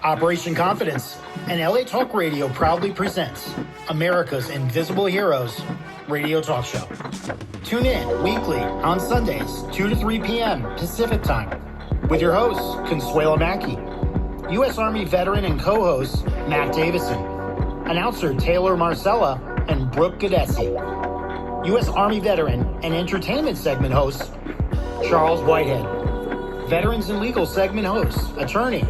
Operation Confidence and LA Talk Radio proudly presents America's Invisible Heroes radio talk show. Tune in weekly on Sundays, 2 to 3 p.m. Pacific Time, with your hosts, Consuelo Mackey, U.S. Army veteran and co-host Matt Davison, announcer Taylor Marcella, and Brooke Gadesi, U.S. Army veteran and entertainment segment host Charles Whitehead, Veterans and Legal segment host, attorney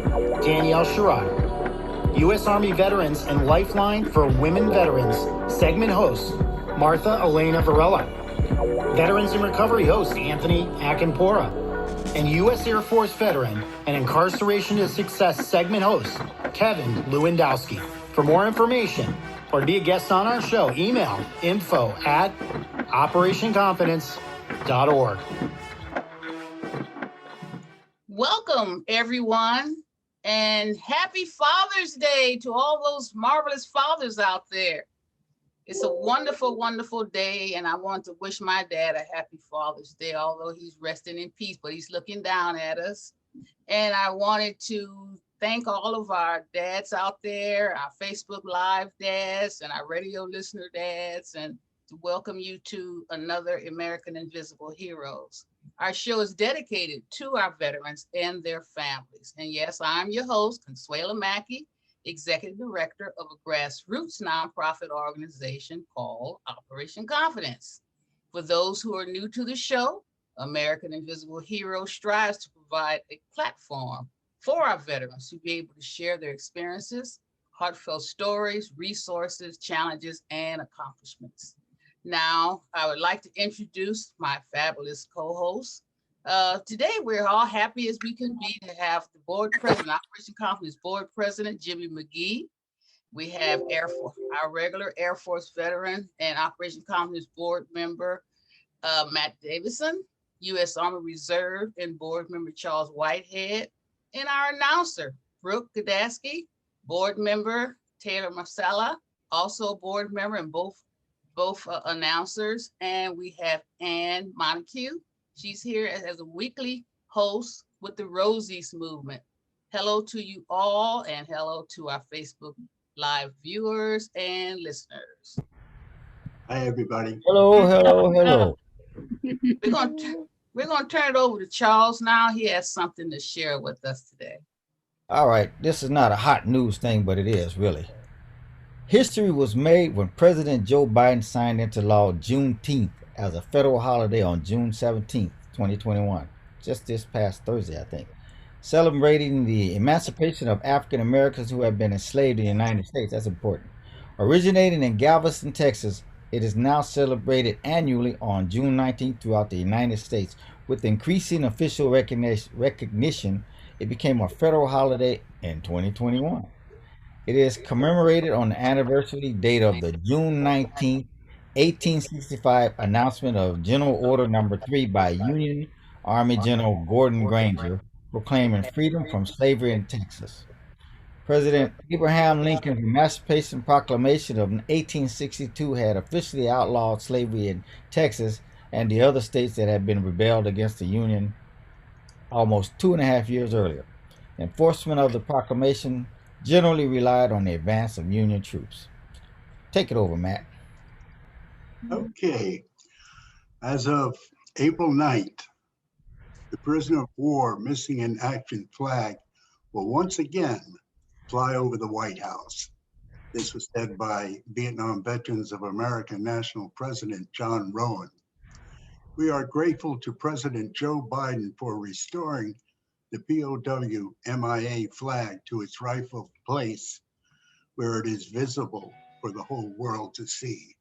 Danielle Sherrod, U.S. Army Veterans and Lifeline for Women Veterans segment host Martha Elena Varela, Veterans in Recovery host Anthony Akinpora, and U.S. Air Force veteran and Incarceration to Success segment host Kevin Lewandowski. For more information or to be a guest on our show, email info@operationconfidence.org. Welcome, everyone, and happy Father's Day to all those marvelous fathers out there. It's a wonderful, wonderful day, and I want to wish my dad a happy Father's Day, although he's resting in peace, but he's looking down at us. And I wanted to thank all of our dads out there, our Facebook Live dads, and our radio listener dads, and to welcome you to another American Invisible Heroes. Our show is dedicated to our veterans and their families. And yes, I'm your host, Consuelo Mackey, Executive Director of a grassroots nonprofit organization called Operation Confidence. For those who are new to the show, American Invisible Heroes strives to provide a platform for our veterans to be able to share their experiences, heartfelt stories, resources, challenges, and accomplishments. Now, I would like to introduce my fabulous co-hosts. Today, we're all happy as we can be to have the board president, Operation Confidence board president, Jimmy McGee. We have our regular Air Force veteran and Operation Confidence board member, Matt Davison, U.S. Army Reserve and board member Charles Whitehead, and our announcer, Brooke Gadesi, board member Taylor Marcella, also a board member and both announcers. And we have Ann Montague. She's here as a weekly host with the Rosie's movement. Hello to you all, and hello to our Facebook Live viewers and listeners. Hi, everybody. Hello. We're gonna turn it over to Charles now. He has something to share with us today. All right, this is not a hot news thing, but it is really. History was made when President Joe Biden signed into law Juneteenth as a federal holiday on June 17th, 2021, just this past Thursday, I think, celebrating the emancipation of African Americans who have been enslaved in the United States. That's important. Originating in Galveston, Texas, it is now celebrated annually on June 19th throughout the United States. With increasing official recognition, it became a federal holiday in 2021. It is commemorated on the anniversary date of the June 19th, 1865 announcement of General Order Number 3 by Union Army General Gordon Granger, proclaiming freedom from slavery in Texas. President Abraham Lincoln's Emancipation Proclamation of 1862 had officially outlawed slavery in Texas and the other states that had been rebelled against the Union almost 2.5 years earlier. Enforcement of the proclamation generally relied on the advance of Union troops. Take it over, Matt. Okay. As of April 9th, the prisoner of war missing in action flag will once again fly over the White House. This was said by Vietnam Veterans of America National President John Rowan. We are grateful to President Joe Biden for restoring the POW MIA flag to its rightful place where it is visible for the whole world to see.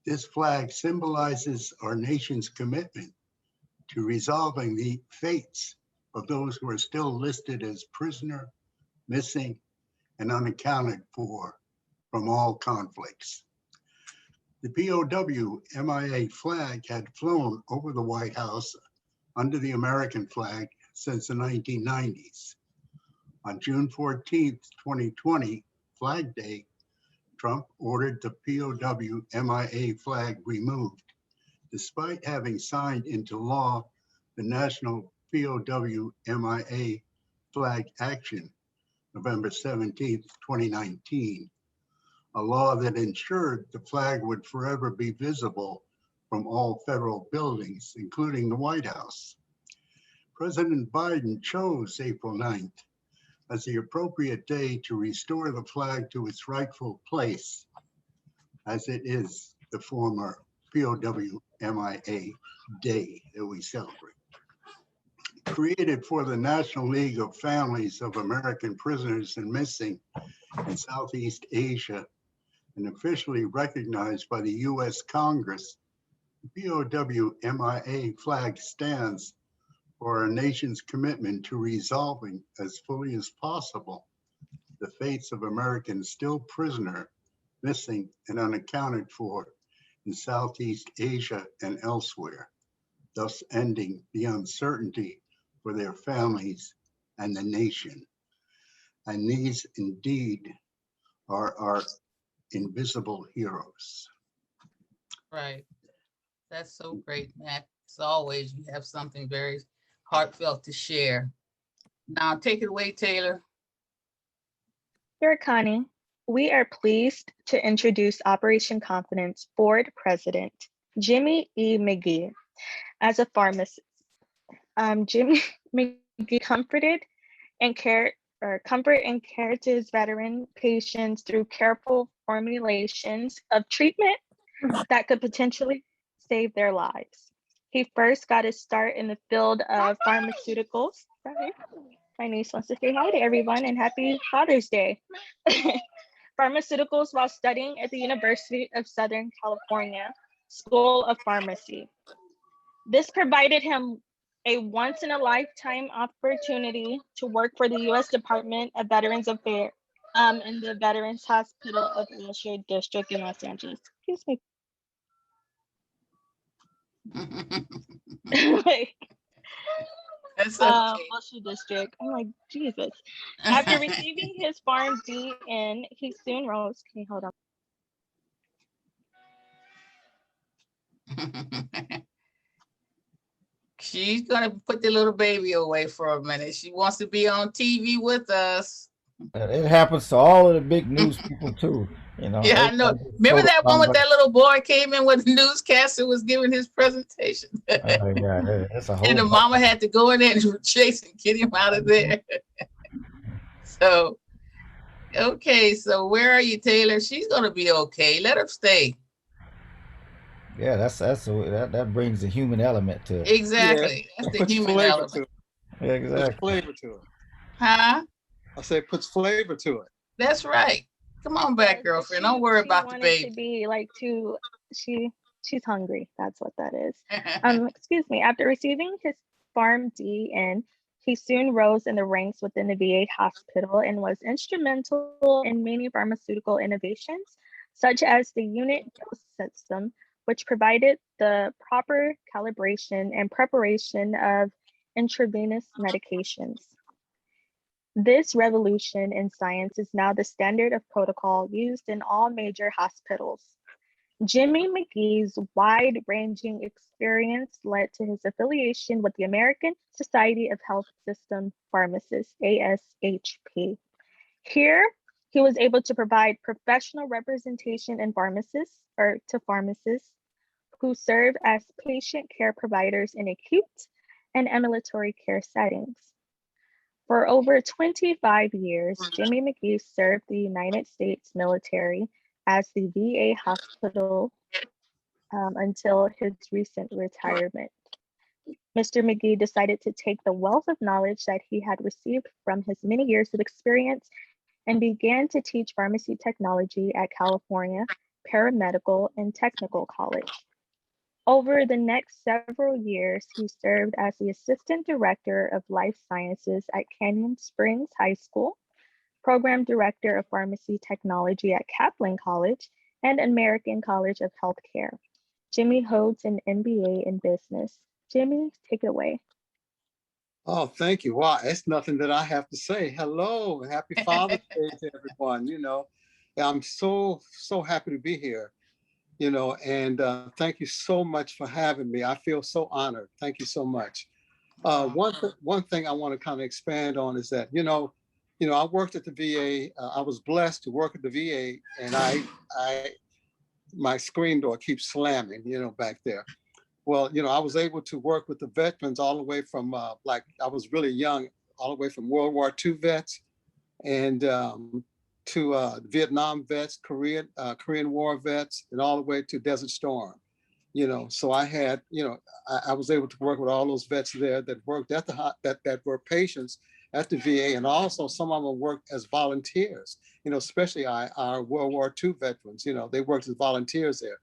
This flag symbolizes our nation's commitment to resolving the fates of those who are still listed as prisoner, missing, and unaccounted for from all conflicts. The POW MIA flag had flown over the White House under the American flag since the 1990s. On June 14th, 2020, Flag Day, Trump ordered the POW MIA flag removed, despite having signed into law the National POW MIA Flag Action, November 17th, 2019, a law that ensured the flag would forever be visible from all federal buildings, including the White House. President Biden chose April 9th as the appropriate day to restore the flag to its rightful place, as it is the former POWMIA Day that we celebrate. Created for the National League of Families of American Prisoners and Missing in Southeast Asia and officially recognized by the U.S. Congress, the POWMIA flag stands for our nation's commitment to resolving as fully as possible the fates of Americans still prisoner, missing, and unaccounted for in Southeast Asia and elsewhere, thus ending the uncertainty for their families and the nation. And these indeed are our invisible heroes. Right. That's so great, Matt. As always, you have something very heartfelt to share. Now, take it away, Taylor. Dear Connie, we are pleased to introduce Operation Confidence Board President Jimmy E. McGee as a pharmacist. Jimmy McGee comfort and care to his veteran patients through careful formulations of treatment that could potentially save their lives. He first got his start in the field of pharmaceuticals. Sorry, my niece wants to say hi to everyone and happy Father's Day. Pharmaceuticals while studying at the University of Southern California School of Pharmacy. This provided him a once-in-a-lifetime opportunity to work for the U.S. Department of Veterans Affairs in the Veterans Hospital of Wilshire District in Los Angeles. Excuse me. That's okay. Wilshire District. I'm like, Jesus. After receiving his Pharm D in, he soon rose. Can you hold on? She's gonna put the little baby away for a minute. She wants to be on TV with us. It happens to all of the big news people too. You know. Yeah, I know. Remember that one with that little boy came in when the newscaster was giving his presentation? Yeah, that's a whole. And the mama had to go in there and chase and get him out of there. So, okay, so where are you, Taylor? She's gonna be okay. Let her stay. Yeah, that brings the human element to it. Exactly. Yeah, That's the human element. Yeah, exactly. Puts flavor to it. Huh? I say puts flavor to it. That's right. Come on back, girlfriend. Don't worry about the baby. To be like she's hungry. That's what that is. Excuse me. After receiving his Pharm D in, he soon rose in the ranks within the VA hospital and was instrumental in many pharmaceutical innovations, such as the unit dose system, which provided the proper calibration and preparation of intravenous medications. This revolution in science is now the standard of protocol used in all major hospitals. Jimmy McGee's wide-ranging experience led to his affiliation with the American Society of Health System Pharmacists, ASHP. Here, he was able to provide professional representation in to pharmacists who serve as patient care providers in acute and ambulatory care settings. For over 25 years, Jimmy McGee served the United States military as the VA hospital until his recent retirement. Mr. McGee decided to take the wealth of knowledge that he had received from his many years of experience and began to teach pharmacy technology at California Paramedical and Technical College. Over the next several years, he served as the Assistant Director of Life Sciences at Canyon Springs High School, Program Director of Pharmacy Technology at Kaplan College, and American College of Healthcare. Jimmy holds an MBA in business. Jimmy, take it away. Oh, thank you. Wow, it's nothing that I have to say. Hello, and happy Father's Day to everyone. I'm so happy to be here. And thank you so much for having me. I feel so honored. Thank you so much. One thing I want to kind of expand on is that, you know, I worked at the VA. I was blessed to work at the VA, and my screen door keeps slamming, you know, back there. Well, you know, I was able to work with the veterans all the way from like I was really young, all the way from World War II vets and to Vietnam vets, Korean War vets, and all the way to Desert Storm. You know, so I had, you know, I was able to work with all those vets there that worked at the that were patients at the VA, and also some of them worked as volunteers. You know, especially our World War II veterans. You know, they worked as volunteers there.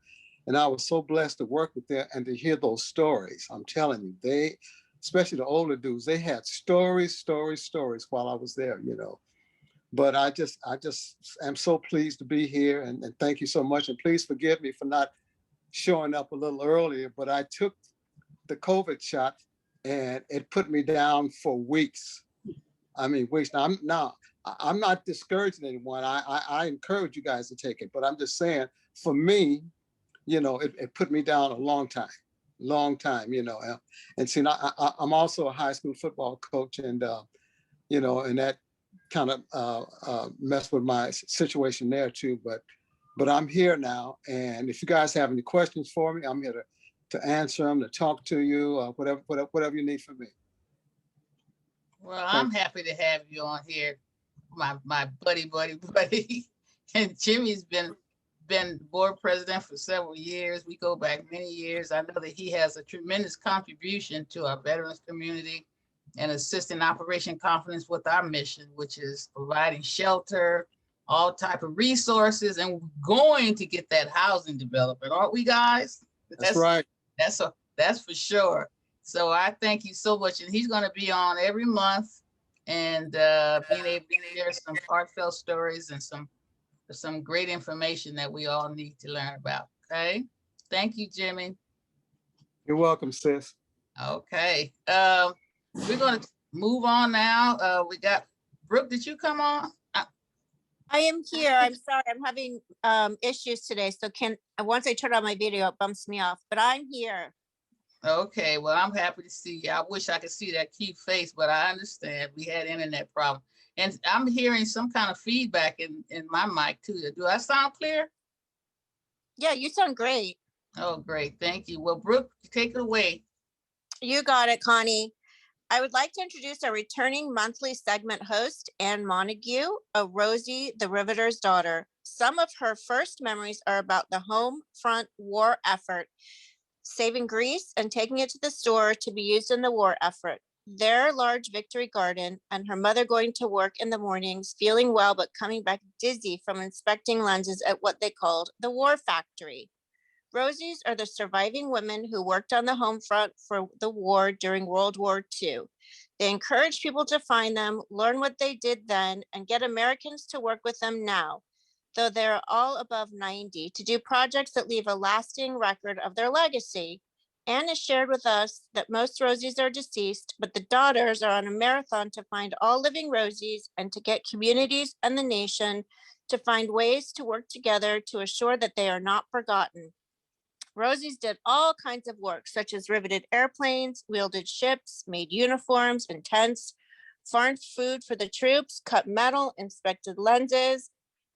And I was so blessed to work with them and to hear those stories. I'm telling you, they, especially the older dudes, they had stories while I was there, you know. But I just am so pleased to be here, and thank you so much. And please forgive me for not showing up a little earlier, but I took the COVID shot and it put me down for weeks. I mean, weeks. Now, I'm not discouraging anyone. I encourage you guys to take it, but I'm just saying, for me, you know, it put me down a long time, you know. And see, I'm also a high school football coach, and, you know, and that kind of messed with my situation there too. But I'm here now. And if you guys have any questions for me, I'm here to answer them, to talk to you, whatever you need from me. Well, I'm happy to have you on here, my buddy. And Jimmy's been board president for several years. We go back many years. I know that he has a tremendous contribution to our veterans community and assisting Operation Confidence with our mission, which is providing shelter, all type of resources, and we're going to get that housing development, aren't we, guys? That's right. That's for sure. So I thank you so much. And he's going to be on every month and being able to share some heartfelt stories and some great information that we all need to learn about. Okay. Thank you, Jimmy. You're welcome, sis. Okay. We're going to move on now. We got Brooke. Did you come on? I am here. I'm sorry. I'm having issues today. So once I turn on my video, it bumps me off, but I'm here. Okay. Well, I'm happy to see you. I wish I could see that cute face, but I understand we had internet problem. And I'm hearing some kind of feedback in my mic too. Do I sound clear? Yeah, you sound great. Oh, great. Thank you. Well, Brooke, take it away. You got it, Connie. I would like to introduce our returning monthly segment host, Anne Montague, a Rosie the Riveter's daughter. Some of her first memories are about the home front war effort, saving Greece and taking it to the store to be used in the war effort. Their large victory garden, and her mother going to work in the mornings, feeling well, but coming back dizzy from inspecting lenses at what they called the war factory. Rosies are the surviving women who worked on the home front for the war during World War II. They encourage people to find them, learn what they did then, and get Americans to work with them now, though they're all above 90, to do projects that leave a lasting record of their legacy. Anne has shared with us that most Rosies are deceased, but the daughters are on a marathon to find all living Rosies and to get communities and the nation to find ways to work together to assure that they are not forgotten. Rosies did all kinds of work, such as riveted airplanes, wielded ships, made uniforms and tents, farmed food for the troops, cut metal, inspected lenses,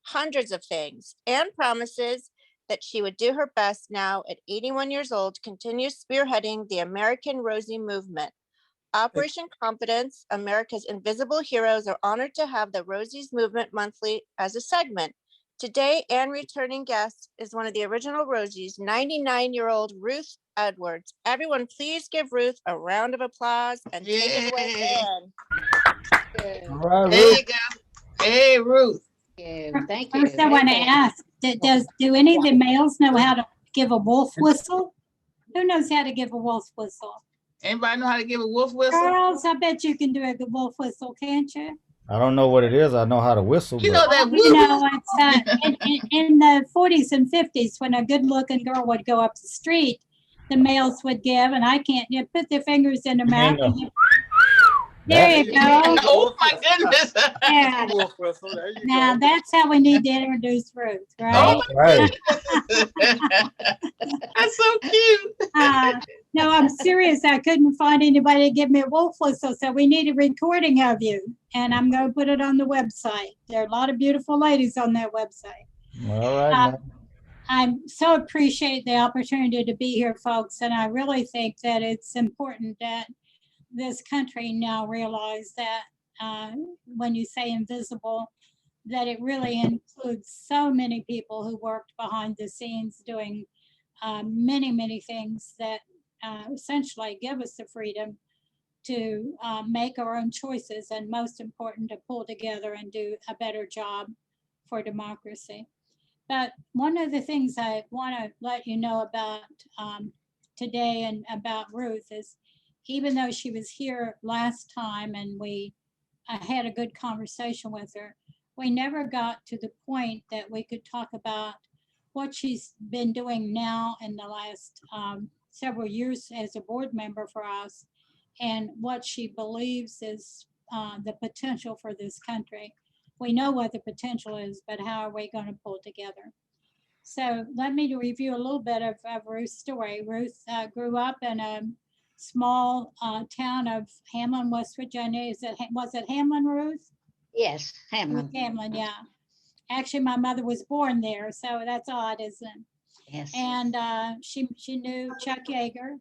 hundreds of things. Anne promises that she would do her best now at 81 years old, continue spearheading the American Rosie movement. Operation Confidence, America's Invisible Heroes, are honored to have the Rosies movement monthly as a segment. Today, Anne returning guest is one of the original Rosies, 99-year-old Ruth Edwards. Everyone, please give Ruth a round of applause and take it away, Anne. All right, There Ruth. you go. Hey, Ruth. Thank you. First, I want to ask, do any of the males know how to give a wolf whistle? Who knows how to give a wolf whistle? Anybody know how to give a wolf whistle? Girls, I bet you can do a good wolf whistle, can't you? I don't know what it is. I know how to whistle. You but know that You know, whoop. it's in the 40s and 50s when a good-looking girl would go up the street, the males would give, and I can't, put their fingers in their mouth. And There you go. Oh my goodness. Yeah. Wolf whistle. There you Now go. that's how we need to introduce Ruth, Oh right? my Right. goodness. That's so cute. No, I'm serious. I couldn't find anybody to give me a wolf whistle, so we need a recording of you, and I'm going to put it on the website. There are a lot of beautiful ladies on that website. All right. Uh, Now. I so appreciate the opportunity to be here, folks, and I really think that it's important that this country now realize that when you say invisible, that it really includes so many people who worked behind the scenes doing many, many things that essentially give us the freedom to make our own choices, and most important, to pull together and do a better job for democracy. But one of the things I want to let you know about today and about Ruth is, even though she was here last time and I had a good conversation with her, we never got to the point that we could talk about what she's been doing now in the last several years as a board member for us, and what she believes is the potential for this country. We know what the potential is, but how are we going to pull together? So let me review a little bit of Ruth's story. Ruth grew up in a small town of Hamlin, West Virginia. Was it Hamlin, Ruth? Yes, Hamlin. Hamlin, yeah. Actually, my mother was born there, so that's odd, isn't it? Yes. And she knew Chuck Yeager.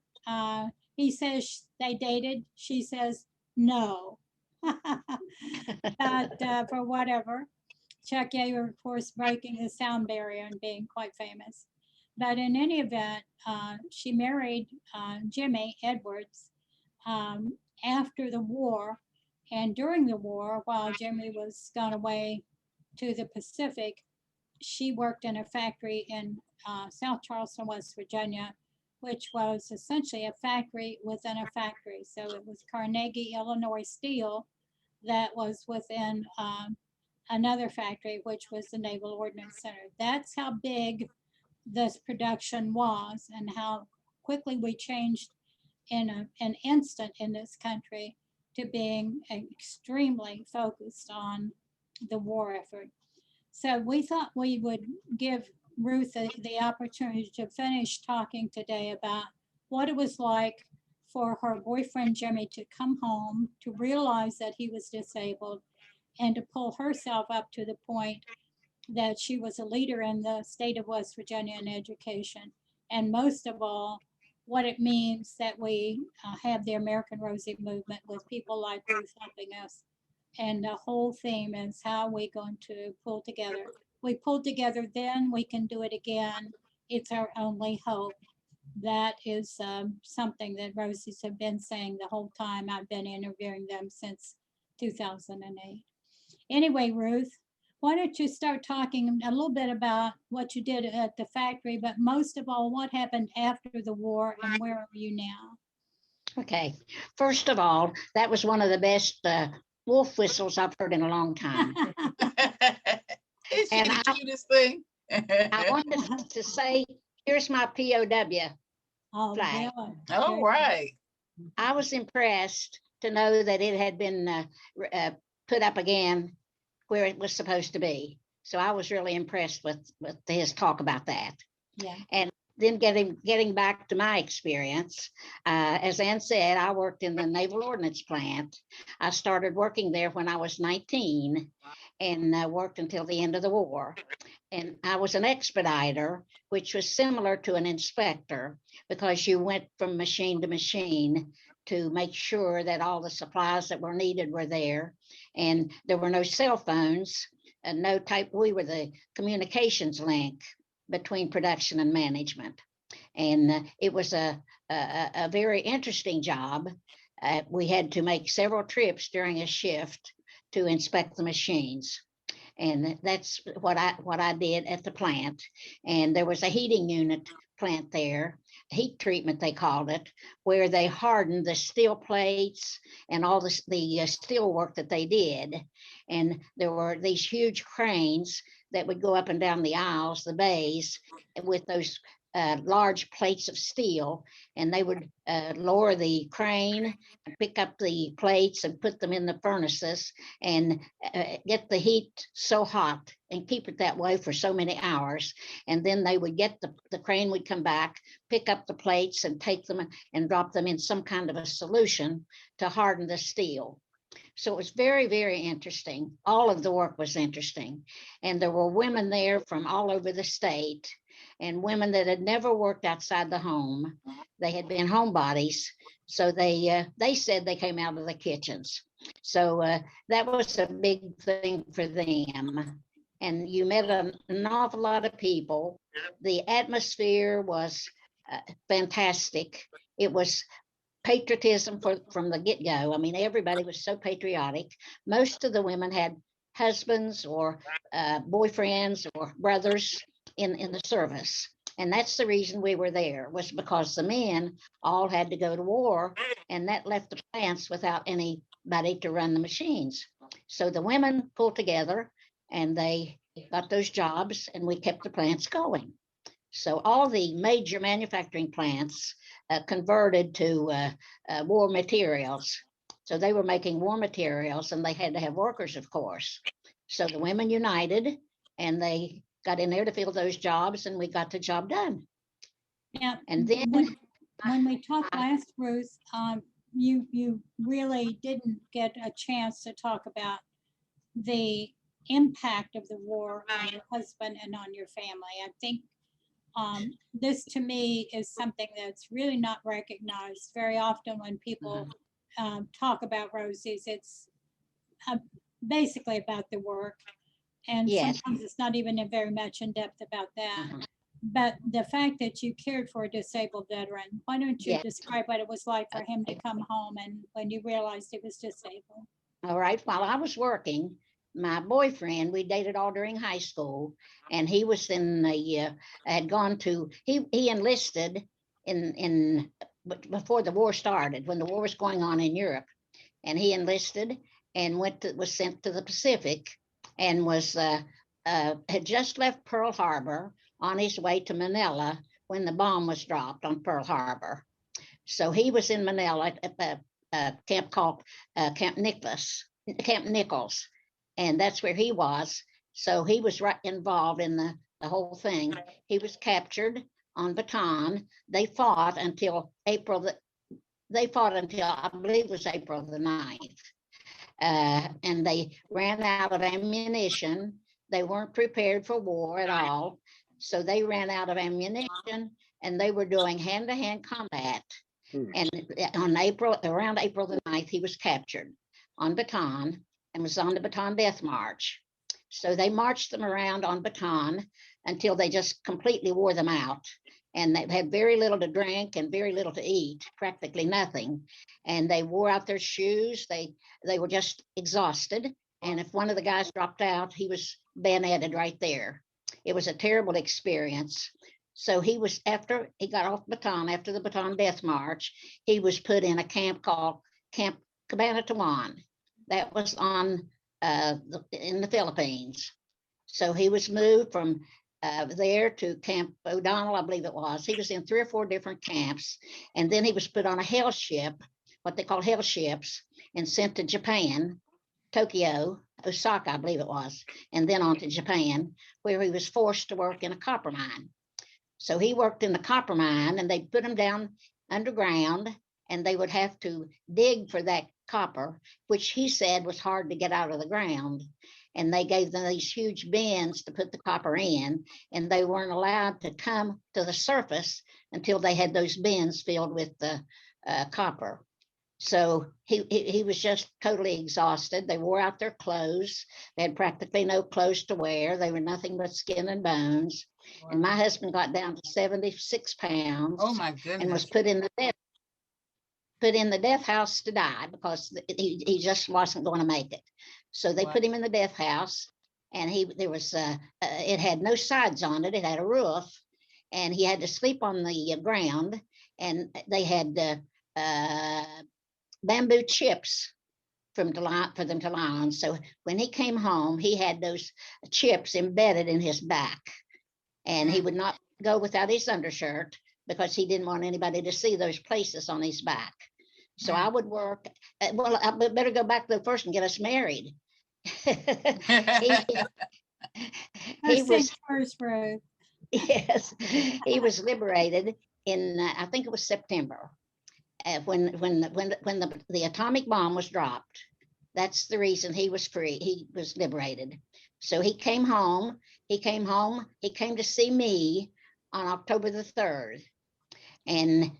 He says they dated. She says no. But for whatever. Chuck Yeager, of course, breaking the sound barrier and being quite famous. But in any event, she married Jimmy Edwards after the war. And during the war, while Jimmy was gone away to the Pacific, she worked in a factory in South Charleston, West Virginia, which was essentially a factory within a factory. So it was Carnegie, Illinois Steel that was within another factory, which was the Naval Ordnance Center. That's how big this production was, and how quickly we changed in an instant in this country to being extremely focused on the war effort. So we thought we would give Ruth the opportunity to finish talking today about what it was like for her boyfriend Jimmy to come home, to realize that he was disabled, and to pull herself up to the point that she was a leader in the state of West Virginia in education. And most of all, what it means that we have the American Rosie movement with people like Ruth helping us. And the whole theme is how we're going to pull together. We pulled together then, we can do it again. It's our only hope. That is something that Rosies have been saying the whole time I've been interviewing them since 2008. Anyway, Ruth, why don't you start talking a little bit about what you did at the factory, but most of all, what happened after the war and where are you now? Okay. First of all, that was one of the best wolf whistles I've heard in a long time. It's And the cutest thing. I wanted to say, here's my POW Oh, flag. really? All right. I was impressed to know that it had been put up again where it was supposed to be. So I was really impressed with his talk about that. Yeah. And then getting back to my experience, as Ann said, I worked in the Naval Ordnance Plant. I started working there when I was 19 and worked until the end of the war. And I was an expediter, which was similar to an inspector, because you went from machine to machine to make sure that all the supplies that were needed were there. And there were no cell phones and no type. We were the communications link between production and management. And it was a very interesting job. We had to make several trips during a shift to inspect the machines. And that's what I did at the plant. And there was a heating unit plant there, heat treatment they called it, where they hardened the steel plates and all the steel work that they did. And there were these huge cranes that would go up and down the aisles, the bays, with those large plates of steel, and they would lower the crane, pick up the plates and put them in the furnaces and get the heat so hot and keep it that way for so many hours. And then they would get the crane would come back, pick up the plates and take them and drop them in some kind of a solution to harden the steel. So it was very, very interesting. All of the work was interesting. And there were women there from all over the state, and women that had never worked outside the home. They had been homebodies. So they said they came out of the kitchens. So that was a big thing for them. And you met an awful lot of people. The atmosphere was fantastic. It was patriotism from the get-go. I mean, everybody was so patriotic. Most of the women had husbands or boyfriends or brothers in the service. And that's the reason we were there, was because the men all had to go to war, and that left the plants without anybody to run the machines. So the women pulled together and they got those jobs, and we kept the plants going. So all the major manufacturing plants converted to war materials. So they were making war materials, and they had to have workers, of course. So the women united, and they got in there to fill those jobs, and we got the job done. Yeah. And then when we talked last, Ruth, you really didn't get a chance to talk about the impact of the war on your husband and on your family. I think this to me is something that's really not recognized very often when people talk about Rosie's. It's basically about the work, and yes, sometimes it's not even very much in depth about that. But the fact that you cared for a disabled veteran, why don't you yes. describe what it was like for him to come home and when you realized he was disabled? All right. While I was working, my boyfriend, we dated all during high school, and he was in the had gone to he enlisted before the war started, when the war was going on in Europe, and he enlisted and was sent to the Pacific, and was had just left Pearl Harbor on his way to Manila when the bomb was dropped on Pearl Harbor. So he was in Manila at the camp called Camp Nichols, and that's where he was. So he was right involved in the whole thing. He was captured on Bataan. They fought until I believe it was April the 9th. And they ran out of ammunition. They weren't prepared for war at all. So they ran out of ammunition, and they were doing hand-to-hand combat. And around April the 9th, he was captured on Bataan and was on the Bataan Death March. So they marched them around on Bataan until they just completely wore them out. And they had very little to drink and very little to eat, practically nothing. And they wore out their shoes. They were just exhausted. And if one of the guys dropped out, he was bayoneted right there. It was a terrible experience. So after he got off Bataan, after the Bataan Death March, he was put in a camp called Camp Cabanatuan. That was in the Philippines. So he was moved from there to Camp O'Donnell, I believe it was. He was in 3 or 4 different camps, and then he was put on a hell ship, what they call hell ships, and sent to Japan, Tokyo, Osaka, I believe it was, and then on to Japan, where he was forced to work in a copper mine. So he worked in the copper mine, and they put him down underground, and they would have to dig for that copper, which he said was hard to get out of the ground. And they gave them these huge bins to put the copper in, and they weren't allowed to come to the surface until they had those bins filled with the copper. So he was just totally exhausted. They wore out their clothes. They had practically no clothes to wear. They were nothing but skin and bones. Wow. And my husband got down to 76 pounds. Oh my goodness. And was put in the death house to die, because he just wasn't going to make it. So they put him in the death house, and it had no sides on it. It had a roof, and he had to sleep on the ground, and they had bamboo chips for them to lie on. So when he came home, he had those chips embedded in his back, and he would not go without his undershirt because he didn't want anybody to see those places on his back. So I would work. Well, I better go back though first and get us married. he, he First things was first, Ruth. yes, he was liberated in I think it was September when the atomic bomb was dropped. That's the reason he was free. He was liberated. So he came home. He came to see me on October the 3rd. And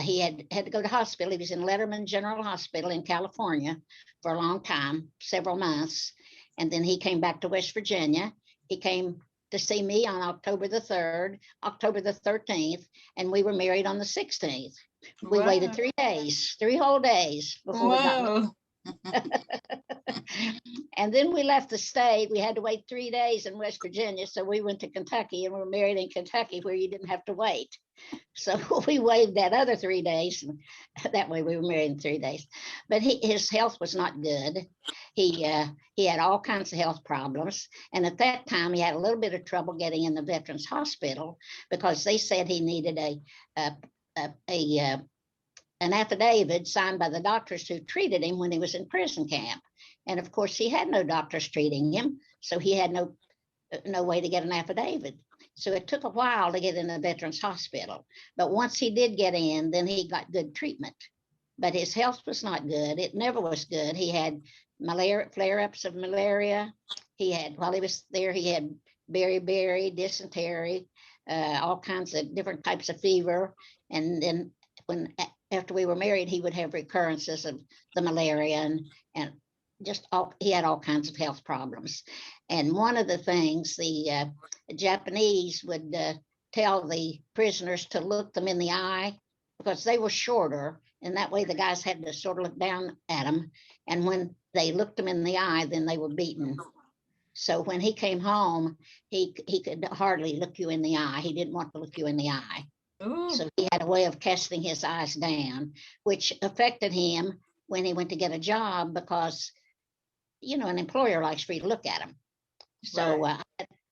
he had to go to hospital. He was in Letterman General Hospital in California for a long time, several months. And then he came back to West Virginia. He came to see me on October the 3rd, October the 13th, and we were married on the 16th. We waited 3 days, 3 whole days before we got married. And then we left the state. We had to wait 3 days in West Virginia. So we went to Kentucky and we were married in Kentucky where you didn't have to wait. So we waited that other 3 days. And that way we were married in 3 days. But his health was not good. He had all kinds of health problems. And at that time, he had a little bit of trouble getting in the Veterans Hospital because they said he needed an affidavit signed by the doctors who treated him when he was in prison camp. And of course, he had no doctors treating him, so he had no way to get an affidavit. So it took a while to get in the Veterans Hospital. But once he did get in, then he got good treatment. But his health was not good. It never was good. He had malaria, flare-ups of malaria. While he was there, he had beriberi, dysentery, all kinds of different types of fever. And then after we were married, he would have recurrences of the malaria and he had all kinds of health problems. And one of the things the Japanese would tell the prisoners to look them in the eye because they were shorter, and that way the guys had to sort of look down at them. And when they looked them in the eye, then they were beaten. So when he came home, he could hardly look you in the eye. He didn't want to look you in the eye. Ooh. So he had a way of casting his eyes down, which affected him when he went to get a job because, an employer likes for you to look at him. So I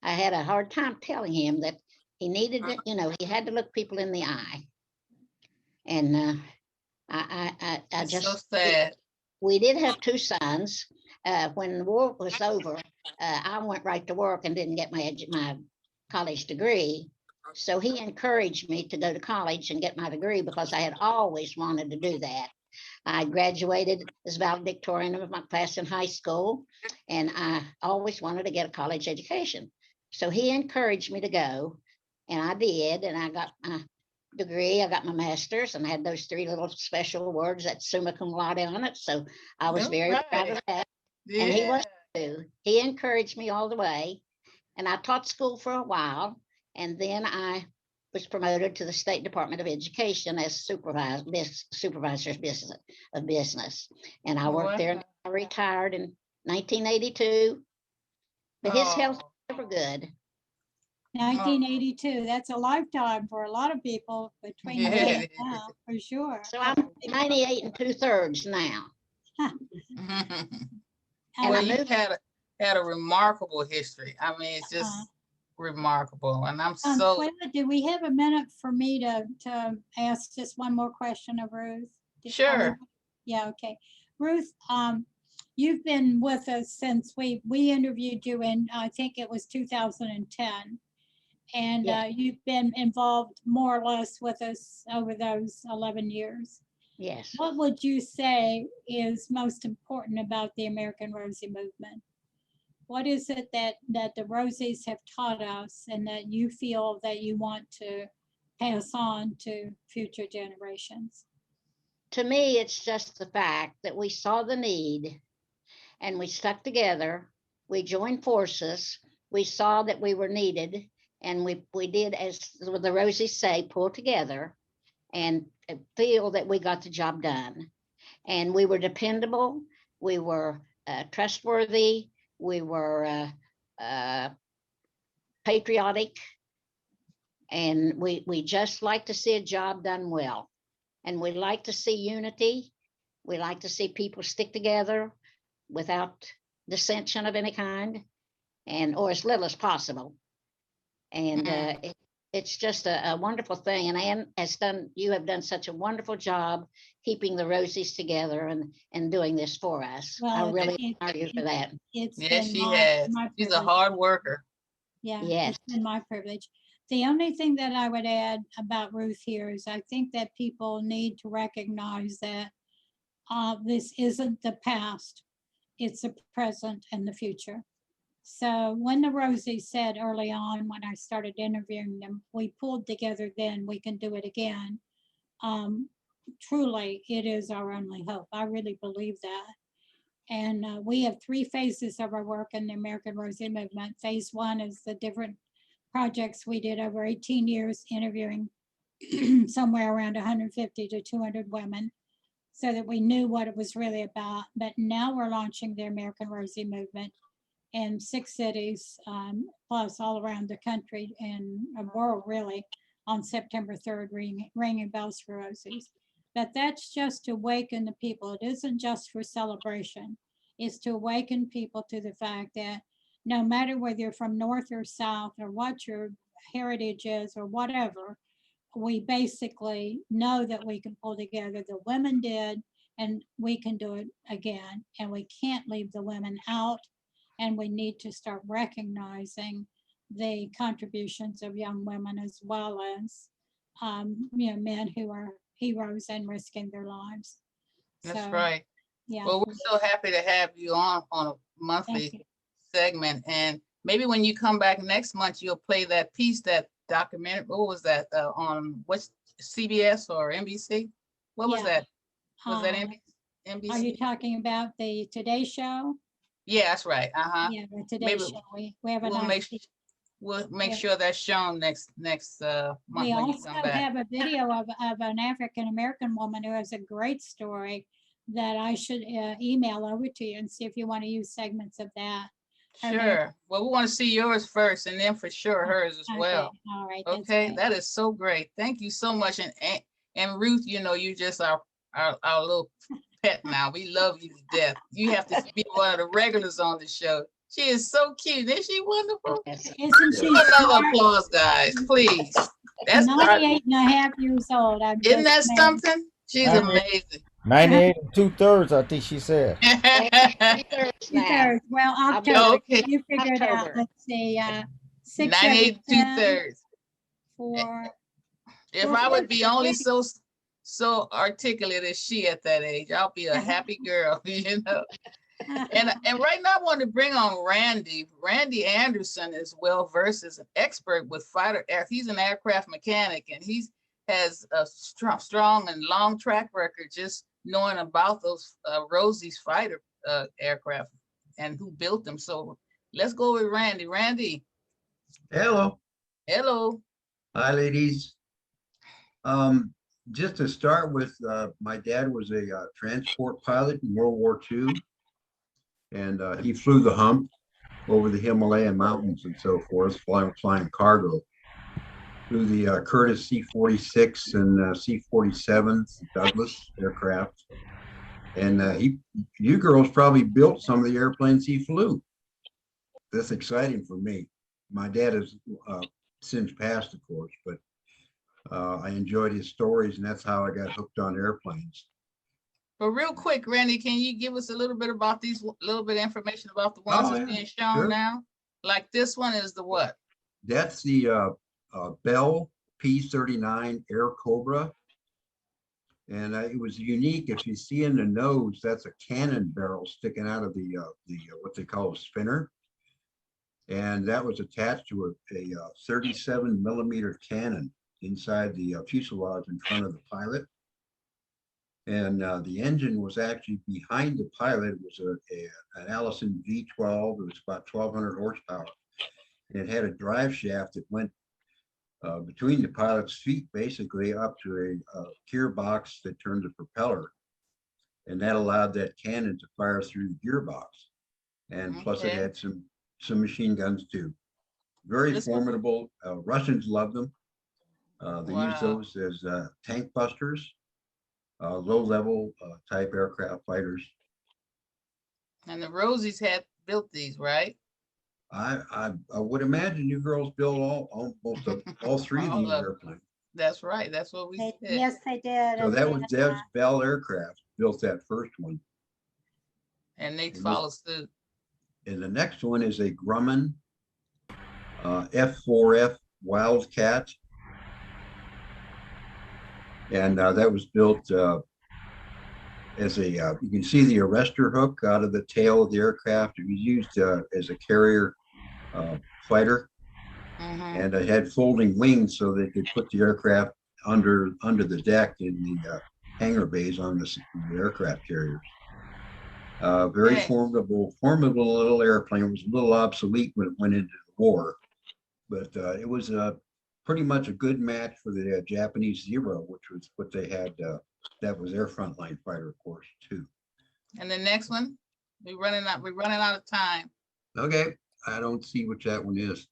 had a hard time telling him that he needed to, he had to look people in the eye. And I just so sad. We did have 2 sons. When the war was over, I went right to work and didn't get my college degree. So he encouraged me to go to college and get my degree because I had always wanted to do that. I graduated as valedictorian of my class in high school, and I always wanted to get a college education. So he encouraged me to go, and I did, and I got my degree. I got my master's and I had those 3 little special words that summa cum laude on it. So I was very proud of that. Yeah. And he was too. He encouraged me all the way. And I taught school for a while. And then I was promoted to the State Department of Education as supervisor of business. And I worked there. And I retired in 1982. But his health was never good. 1982. That's a lifetime for a lot of people between then and now, for sure. So I'm 98 2/3 now. Well, you had a remarkable history. I mean, it's just remarkable, and I'm so. Cleva, do we have a minute for me to ask just one more question of Ruth? Sure. Yeah. Okay, Ruth. You've been with us since we interviewed you in, I think it was 2010. And you've been involved more or less with us over those 11 years. Yes. What would you say is most important about the American Rosie movement? What is it that the Rosies have taught us and that you feel that you want to pass on to future generations? To me, it's just the fact that we saw the need and we stuck together. We joined forces. We saw that we were needed. And we did, as the Rosies say, pull together and feel that we got the job done. And we were dependable. We were trustworthy. We were patriotic. And we just like to see a job done well. And we like to see unity. We like to see people stick together without dissension of any kind, or as little as possible. And it's just a wonderful thing. And Ann has done, you have done such a wonderful job keeping the Rosies together and doing this for us. I Well, really honor you for that. it's Yes, been she has. my She's a privilege. hard worker. Yeah, Yes. it's been my privilege. The only thing that I would add about Ruth here is I think that people need to recognize that this isn't the past, it's the present and the future. So when the Rosies said early on, when I started interviewing them, we pulled together then, we can do it again. Truly, it is our only hope. I really believe that. And we have 3 phases of our work in the American Rosie Movement. Phase 1 is the different projects we did over 18 years, interviewing somewhere around 150 to 200 women so that we knew what it was really about. But now we're launching the American Rosie Movement in 6 cities, plus all around the country and the world really, on September 3rd, ringing bells for Rosies. But that's just to awaken the people. It isn't just for celebration. It's to awaken people to the fact that no matter whether you're from North or South or what your heritage is or whatever, we basically know that we can pull together. The women did, and we can do it again. And we can't leave the women out. And we need to start recognizing the contributions of young women as well as men who are heroes and risking their lives. That's So, right. yeah. Well, we're so happy to have you on a Thank monthly you. segment. And maybe when you come back next month, you'll play that piece, that documentary. What was that on what's CBS or NBC? What was Yeah. that? Was that Are NBC? you talking about the Today Show? Yeah, that's right. Yeah, the Today Maybe Show. We have a we'll nice. make Yeah. sure that's shown next month We when you also come back. have a video of an African-American woman who has a great story that I should email over to you and see if you want to use segments of that. Her name- Sure. Well, we want to see yours first and then for sure hers as well. Okay, all right. that's Okay, great. that is so great. Thank you so much. And Ruth, you just our little pet now. We love you to death. You have to be one of the regulars on the show. She is so cute. Isn't she wonderful? Yes. Isn't she Another smart? applause, guys, please. That's 98 and a half years old. I'm isn't that just amazed. something? She's Right. amazing. 98 and 2/3, I think she said. Two-thirds now. Two-thirds. Well, I'll be October, okay. you figure it out. October. Let's see, 6, 98 7, 10, 2/3. 4. If Well, I would be only fifty. so articulate as she at that age, I'll be a happy girl, And right now I want to bring on Randy. Randy Anderson is well versed as an expert with fighter air. He's an aircraft mechanic, and he has a strong and long track record just knowing about those Rosie's fighter aircraft and who built them. So let's go with Randy. Randy. Hello. Hello. Hi, ladies. Just to start with, my dad was a transport pilot in World War II, and he flew the hump over the Himalayan mountains and so forth, flying cargo. Flew the Curtiss C-46 and C-47 Douglas aircraft. And you girls probably built some of the airplanes he flew. That's exciting for me. My dad has since passed, of course, but I enjoyed his stories, and that's how I got hooked on airplanes. But real quick, Randy, can you give us a little bit about these, little bit of information about the ones that's being shown sure. now? Like this one is the what? That's the Bell P-39 Air Cobra. And it was unique. If you see in the nose, that's a cannon barrel sticking out of the what they call a spinner. And that was attached to a 37 millimeter cannon inside the fuselage in front of the pilot. And the engine was actually behind the pilot. It was an Allison V12. It was about 1,200 horsepower. And it had a drive shaft that went between the pilot's feet, basically up to a gearbox that turned the propeller. And that allowed that cannon to fire through the gearbox. And plus it had some machine guns too. Very formidable. Russians loved them. They used those as tank busters, low-level type aircraft fighters. And the Rosies had built these, right? I would imagine you girls built almost all three of All these of 'em. airplanes. That's right. That's what we said. Yes, they did. So and that was Bell Aircraft built that first one. And they And follow suit. And the next one is a Grumman F4F Wildcat. And that was built as a, you can see the arrestor hook out of the tail of the aircraft. It was used as a carrier fighter. Mhm. And it had folding wings so they could put the aircraft under the deck in the hangar bays on the aircraft carriers. Very Okay. formidable little airplane. It was a little obsolete when it went into the war, but it was pretty much a good match for the Japanese Zero, which was what they had. That was their frontline fighter, of course, too. And the next one, we're running out of time. Okay, I don't see which that one is.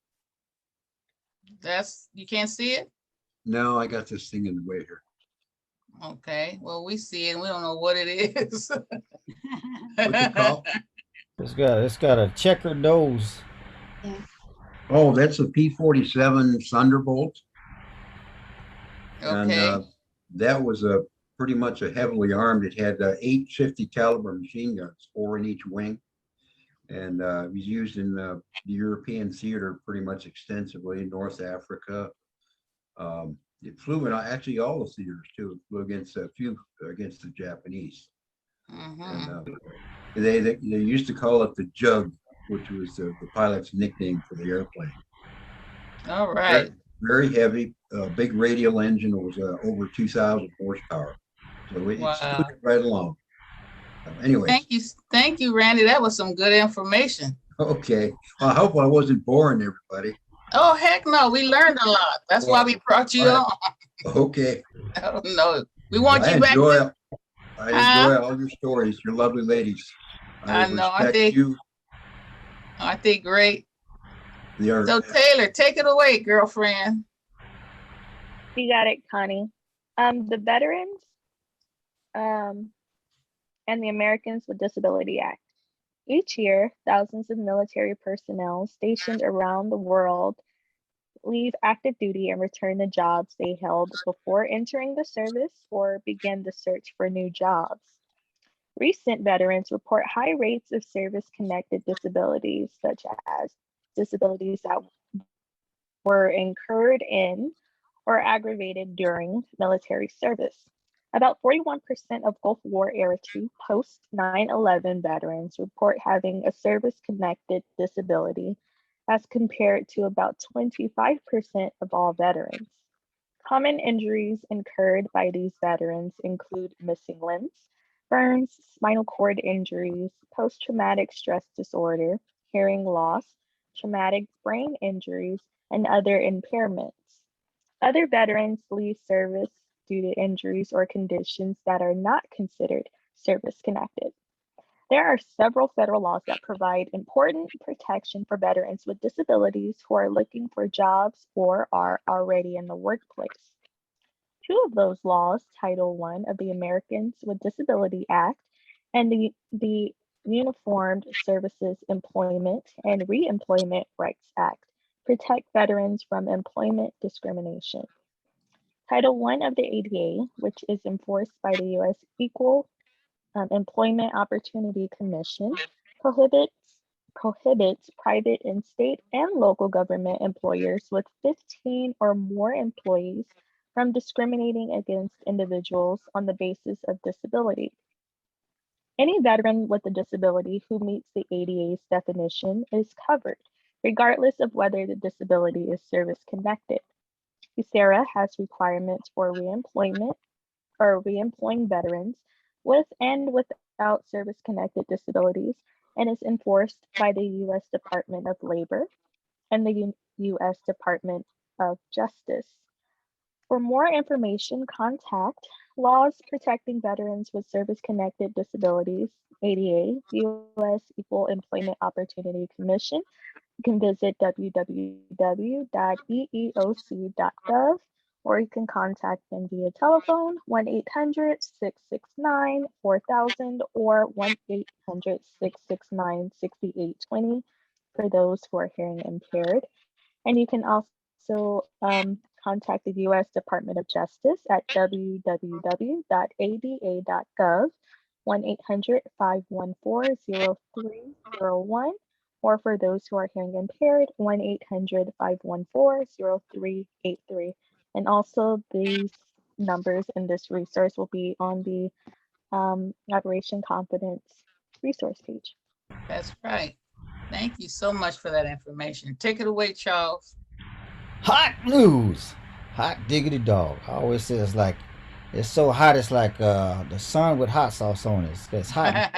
You can't see it? No, I got this thing in the way here. Okay, well, we see it and we don't know what it is. What's it called? It's got a checkered nose. Oh, that's a P-47 Thunderbolt. Okay. And that was pretty much a heavily armed. It had 8 50 caliber machine guns, 4 in each wing. And it was used in the European theater pretty much extensively in North Africa. It flew in actually all the theaters too. It flew against against the Japanese. And they used to call it the Jug, which was the pilot's nickname for the airplane. All right. Very heavy, big radial engine. It was over 2,000 horsepower. So it stood right along. Anyway. Thank you, Randy. That was some good information. Okay. Well, I hope I wasn't boring everybody. Oh, heck no. We learned a lot. That's why we brought you on. Okay. Oh, no. We want you back. I enjoy all your stories. You're lovely ladies. I know. I think great. So Taylor, take it away, girlfriend. You got it, Connie. The Veterans and the Americans with Disability Act. Each year, thousands of military personnel stationed around the world leave active duty and return to jobs they held before entering the service or begin the search for new jobs. Recent veterans report high rates of service-connected disabilities, such as disabilities that were incurred in or aggravated during military service. About 41% of Gulf War era II post 9/11 veterans report having a service-connected disability as compared to about 25% of all veterans. Common injuries incurred by these veterans include missing limbs, burns, spinal cord injuries, post-traumatic stress disorder, hearing loss, traumatic brain injuries, and other impairments. Other veterans leave service due to injuries or conditions that are not considered service-connected. There are several federal laws that provide important protection for veterans with disabilities who are looking for jobs or are already in the workplace. Two of those laws, Title I of the Americans with Disability Act and the Uniformed Services Employment and Reemployment Rights Act, protect veterans from employment discrimination. Title I of the ADA, which is enforced by the U.S. Equal Employment Opportunity Commission, prohibits private and state and local government employers with 15 or more employees from discriminating against individuals on the basis of disability. Any veteran with a disability who meets the ADA's definition is covered, regardless of whether the disability is service-connected. USERRA has requirements for reemployment or reemploying veterans with and without service-connected disabilities and is enforced by the U.S. Department of Labor and the U.S. Department of Justice. For more information, contact Laws Protecting Veterans with Service-Connected Disabilities, ADA, U.S. Equal Employment Opportunity Commission. You can visit www.eeoc.gov or you can contact them via telephone 1-800-669-4000 or 1-800-669-6820. for those who are hearing impaired. And you can also contact the U.S. Department of Justice at www.ada.gov, 1-800-514-0301, or for those who are hearing impaired, 1-800-514-0383. And also these numbers in this resource will be on the Operation Confidence resource page. That's right. Thank you so much for that information. Take it away, Charles. Hot news. Hot diggity dog. I always say it's so hot it's like the sun with hot sauce on it. It's hot.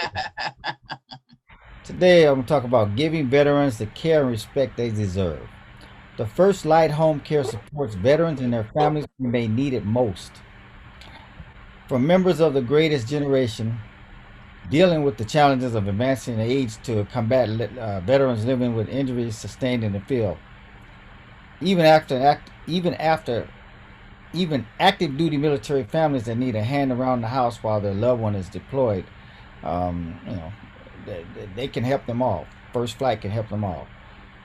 Today I'm gonna talk about giving veterans the care and respect they deserve. The First Light Home Care supports veterans and their families when they need it most. For members of the greatest generation, dealing with the challenges of advancing age to combat veterans living with injuries sustained in the field. Even active duty military families that need a hand around the house while their loved one is deployed, you know, they can help them all. First Flight can help them all.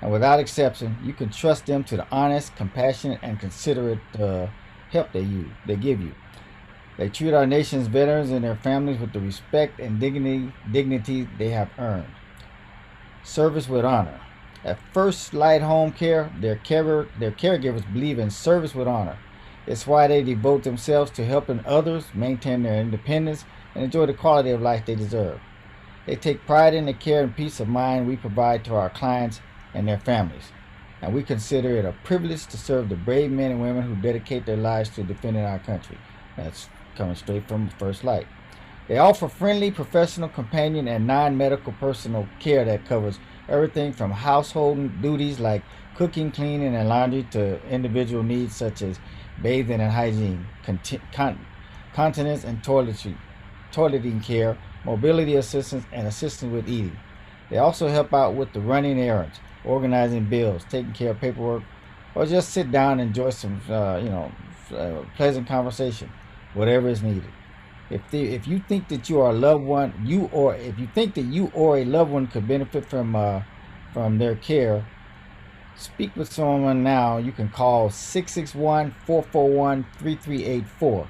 And without exception, you can trust them to the honest, compassionate, and considerate help they give you. They treat our nation's veterans and their families with the respect and dignity they have earned. Service with honor. At First Light Home Care, their caregivers believe in service with honor. It's why they devote themselves to helping others maintain their independence and enjoy the quality of life they deserve. They take pride in the care and peace of mind we provide to our clients and their families, and we consider it a privilege to serve the brave men and women who dedicate their lives to defending our country. That's coming straight from First Light. They offer friendly, professional, companion, and non-medical personal care that covers everything from household duties like cooking, cleaning, and laundry to individual needs such as bathing and hygiene, continence and toileting care, mobility assistance, and assistance with eating. They also help out with the running errands, organizing bills, taking care of paperwork, or just sit down and enjoy some, pleasant conversation, whatever is needed. If you think that you are a loved one, if you think that you or a loved one could benefit from their care, speak with someone now. You can call 661-441-3384,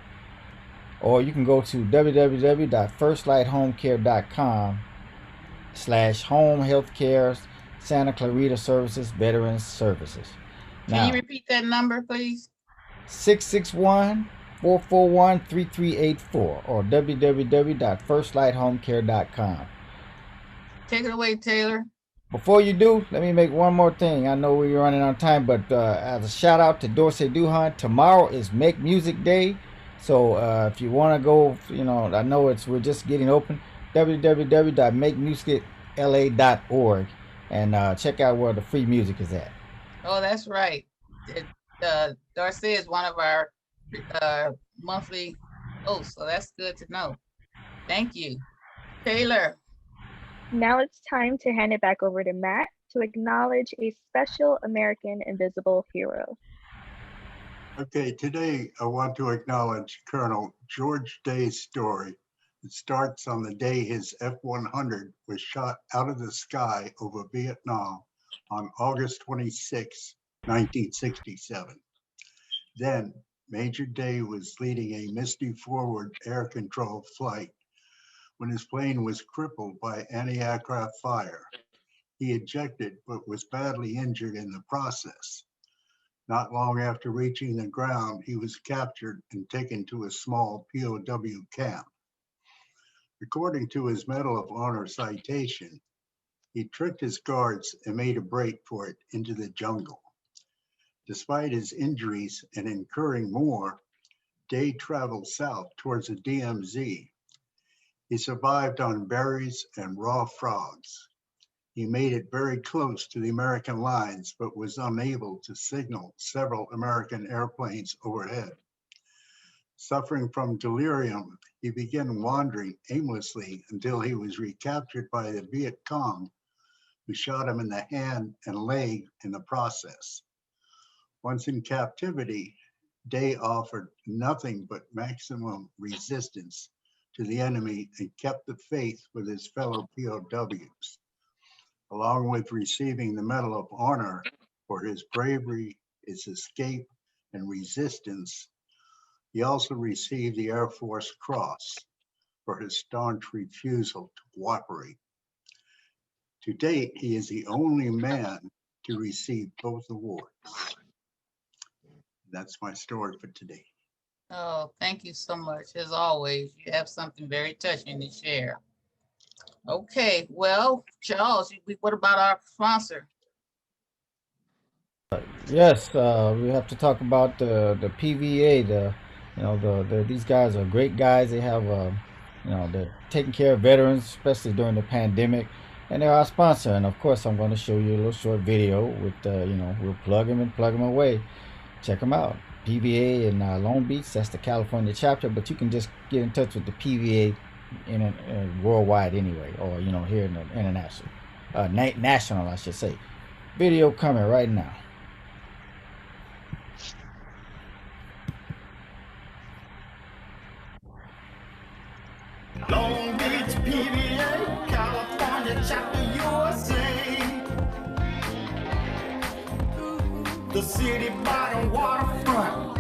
or you can go to www.firstlighthomecare.com/home healthcare Santa Clarita Services Veterans Services. Can you repeat that number, please? 661-441-3384 or www.firstlighthomecare.com. Take it away, Taylor. Before you do, let me make one more thing. I know we're running out of time, but as a shout out to Dorsey Duhan, tomorrow is Make Music Day. So if you want to go, I know we're just getting open, www.makemusicla.org, and check out where the free music is at. Oh, that's right. Dorsey is one of our monthly hosts, so that's good to know. Thank you. Taylor. Now it's time to hand it back over to Matt to acknowledge a special American Invisible hero. Okay, today I want to acknowledge Colonel George Day's story. It starts on the day his F-100 was shot out of the sky over Vietnam on August 26, 1967. Then Major Day was leading a Misty forward air control flight when his plane was crippled by anti-aircraft fire. He ejected but was badly injured in the process. Not long after reaching the ground, he was captured and taken to a small POW camp. According to his Medal of Honor citation, he tricked his guards and made a break for it into the jungle. Despite his injuries and incurring more, Day traveled south towards the DMZ. He survived on berries and raw frogs. He made it very close to the American lines, but was unable to signal several American airplanes overhead. Suffering from delirium, he began wandering aimlessly until he was recaptured by the Viet Cong, who shot him in the hand and leg in the process. Once in captivity, Day offered nothing but maximum resistance to the enemy and kept the faith with his fellow POWs. along with receiving the Medal of Honor for his bravery, his escape, and resistance. He also received the Air Force Cross for his staunch refusal to cooperate. To date, he is the only man to receive both awards. That's my story for today. Oh, thank you so much. As always, you have something very touching to share. Okay, well, Charles, what about our sponsor? Yes, we have to talk about the PVA. These guys are great guys. They have they're taking care of veterans, especially during the pandemic, and they're our sponsor. And of course, I'm going to show you a little short video with we'll plug them and plug them away. Check them out. PVA in Long Beach. That's the California chapter, but you can just get in touch with the PVA worldwide anyway, or here in the international, national, I should say. Video coming right now. Long Beach, PVA, California chapter USA. The city by the waterfront,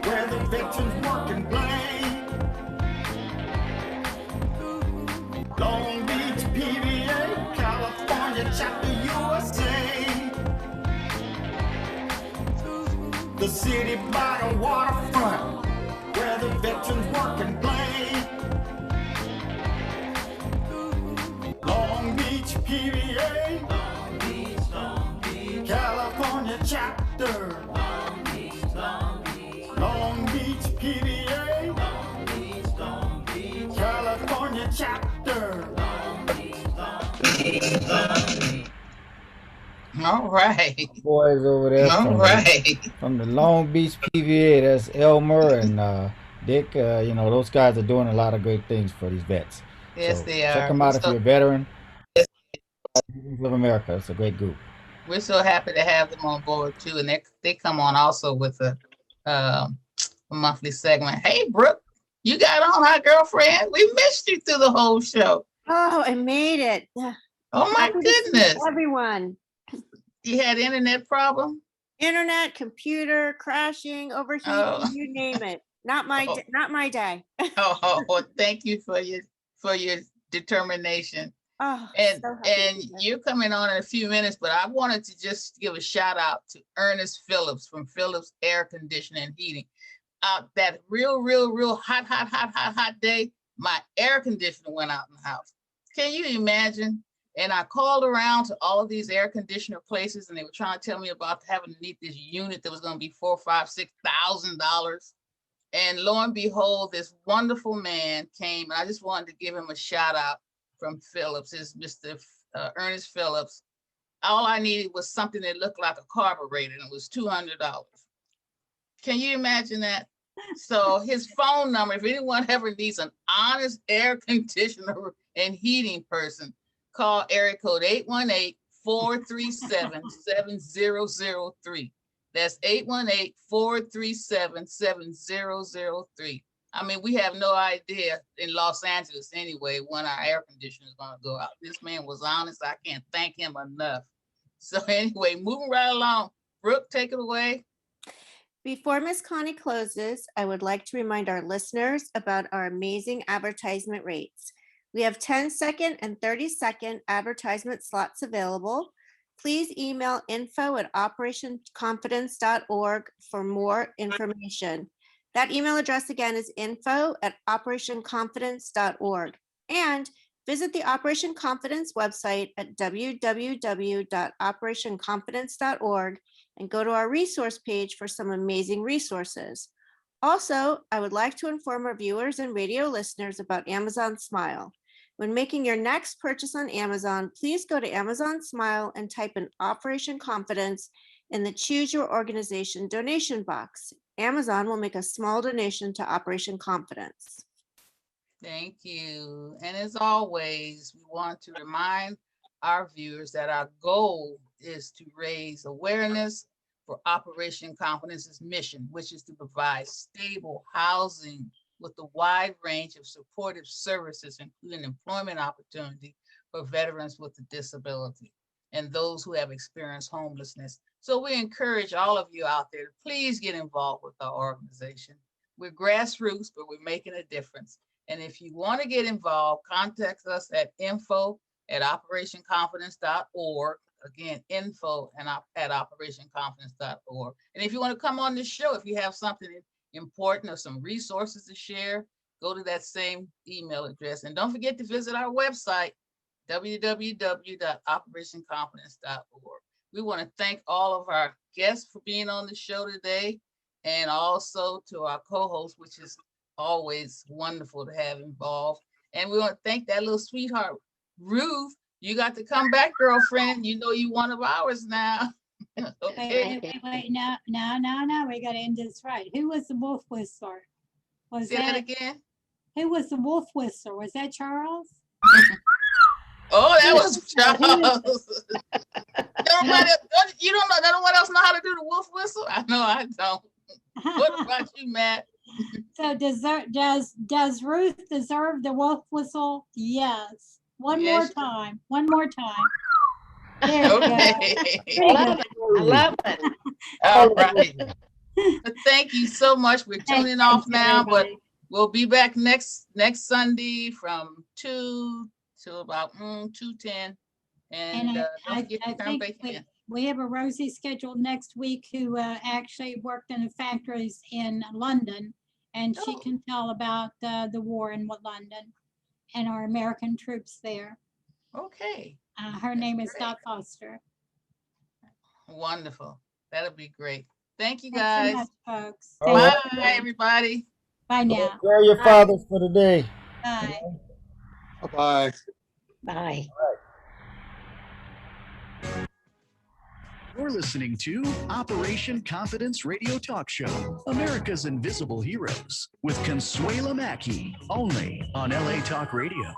where the veterans work and play. Long Beach, PVA, California chapter USA. The city by the waterfront, where the veterans work and play. Long Beach, PVA, California chapter. Long Beach, PVA, California chapter. All right. Boys over there from the Long Beach PVA. That's Elmer and Dick. Those guys are doing a lot of great things for these vets. Yes, So they check are. them out if you're a veteran. Of America. It's a great group. We're so happy to have them on board too, and they come on also with a monthly segment. Hey, Brooke, you got on, our girlfriend. We missed you through the whole show. Oh, I made it. Oh my Happy to see goodness! everyone. You had internet problem? Internet, computer, crashing, overheating, Oh. you name it. Not my day. Well, thank you for your determination. Oh, And so happy to and be here. you're coming on in a few minutes, but I wanted to just give a shout out to Ernest Phillips from Phillips Air Conditioning and Heating. That real hot day, my air conditioner went out in the house. Can you imagine? And I called around to all of these air conditioner places, and they were trying to tell me about having to need this unit that was going to be $4,000, $5,000, $6,000. And lo and behold, this wonderful man came, and I just wanted to give him a shout out from Phillips. Is Mr. Ernest Phillips. All I needed was something that looked like a carburetor, and it was $200. Can you imagine that? So his phone number, if anyone ever needs an honest air conditioner and heating person, call area code 818-437-7003. That's 818-437-7003. I mean, we have no idea in Los Angeles anyway when our air conditioner is going to go out. This man was honest. I can't thank him enough. So anyway, moving right along. Brooke, take it away. Before Miss Connie closes, I would like to remind our listeners about our amazing advertisement rates. We have 10-second and 30-second advertisement slots available. Please email info@operationconfidence.org for more information. That email address again is info@operationconfidence.org. And visit the Operation Confidence website at www.operationconfidence.org and go to our resource page for some amazing resources. Also, I would like to inform our viewers and radio listeners about Amazon Smile. When making your next purchase on Amazon, please go to Amazon Smile and type in Operation Confidence in the Choose Your Organization donation box. Amazon will make a small donation to Operation Confidence. Thank you. And as always, we want to remind our viewers that our goal is to raise awareness for Operation Confidence's mission, which is to provide stable housing with a wide range of supportive services, including employment opportunity for veterans with a disability. and those who have experienced homelessness. So we encourage all of you out there to please get involved with our organization. We're grassroots, but we're making a difference. And if you want to get involved, contact us at info@operationconfidence.org. Again, info@operationconfidence.org. And if you want to come on the show, if you have something important or some resources to share, go to that same email address. And don't forget to visit our website, www.operationconfidence.org. We want to thank all of our guests for being on the show today, and also to our co-host, which is always wonderful to have involved. And we want to thank that little sweetheart, Ruth. You got to come back, girlfriend. You know you one of ours now. Okay. Wait. No. We got to end this right. Who was the wolf whisperer? Say that again? Who was the wolf whisperer? Was that Charles? Oh, that was Charles. You don't know? No one else know how to do the wolf whistle? I know I don't. What about you, Matt? So does Ruth deserve the wolf whistle? Yes. One more time. There you Okay. go. I love it. All right. Thank you so much. We're tuning off now, but we'll be back next Sunday from 2 to about 2:10. And don't forget to come back in. We have a Rosie scheduled next week who actually worked in the factories in London, and she can tell about the war in London and our American troops there. Okay. Her name is Dot Foster. Wonderful. That'll be great. Thank you, Thanks guys. so much, folks. Bye, everybody. Bye now. Enjoy your fathers for the day. Bye. Bye-bye. Bye. You're listening to Operation Confidence Radio Talk Show, America's Invisible Heroes, with Consuela Mackey, only on LA Talk Radio.